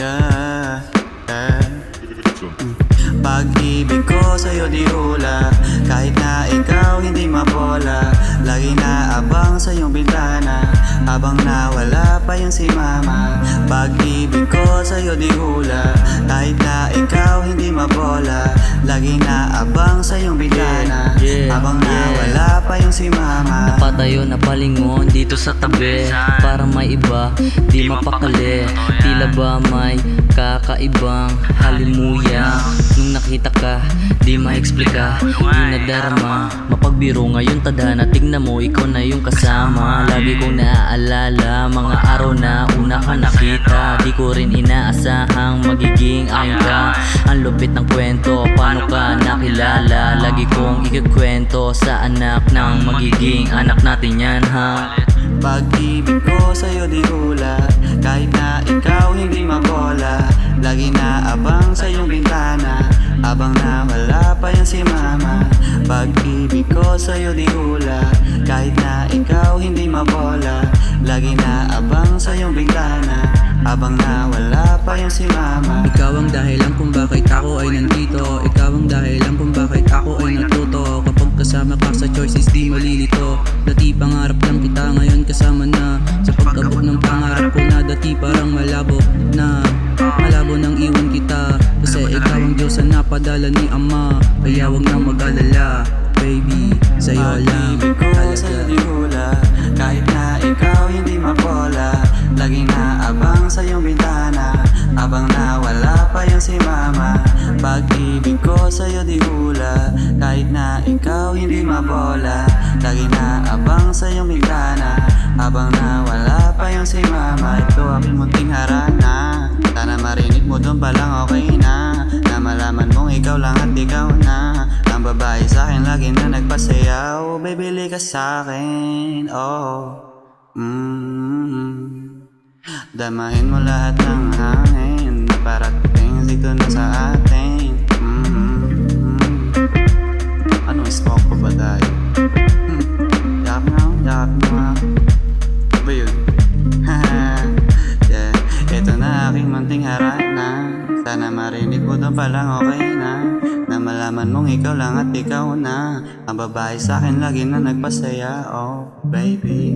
Yeah, yeah. Pag-ibig ko sa'yo di hula, kahit na ikaw hindi mabola. Lagi naabang sa iyong bintana, habang nawala pa yung si mama. Pag-ibig ko sa'yo di hula, kahit na ikaw hindi mabola. Lagi naabang sa iyong bintana, habang nawala pa yung si mama. Napatayo na palingon dito sa tabi, para may iba, di mapakali. Tila ba may kakaibang halimuya. Nung nakita ka, di ma-explika, di nadarama. Mapagbiro ngayon tadhana, tignan mo ikaw na yung kasama. Lagi kong naaalala mga araw na una ka nakita. Di ko rin inaasahang magiging aking ka. Ang lupit ng kwento, paano ka nakilala. Lagi kong ikikwento sa anak ng magiging anak natin yan, ha. Pag-ibig ko sa'yo di hula, kahit na ikaw hindi mabola. Lagi naabang sa iyong bintana, habang nawala pa yan si mama. Pag-ibig ko sa'yo di hula, kahit na ikaw hindi mabola. Lagi naabang sa iyong bintana, habang nawala pa yan si mama. Ikaw ang dahilan kung bakit ako ay nandito. Ikaw ang dahilan kung bakit ako ay natuto. Kapag kasama ka sa choices di malilito. Dati pangarap lang kita, ngayon kasama na. Sa pag-abot ng pangarap ko na, dati parang malabo na. Malabo nang iwan kita, kasi ikaw ang Diyos na napadala ni Ama. Kaya wag nang mag-alala, baby, sa'yo lang Pag-ibig ko sa'yo di hula, kahit na ikaw hindi mabola. Laging naabang sa iyong bintana, habang nawala pa yan si mama. Pag-ibig ko sa'yo di hula, kahit na ikaw hindi mabola. Laging naabang sa iyong bintana, habang nawala pa yan si mama. Ito aking munting harana, sana marinig mo doon palang okay na. Na malaman mong ikaw lang at ikaw na ang babae sa'kin lagi na nagpasayaw. Bibili ka sa'kin, oh. Damahin mo lahat ng hangin na parating dito na sa atin. Ano, smoke pa ba tayo? Yakap na ako, yakap mo ako. Ba yun? Yeah. Ito na aking munting harana, sana marinig mo doon palang okay na. Na malaman mong ikaw lang at ikaw na ang babae sa'kin lagi na nagpasaya, oh baby.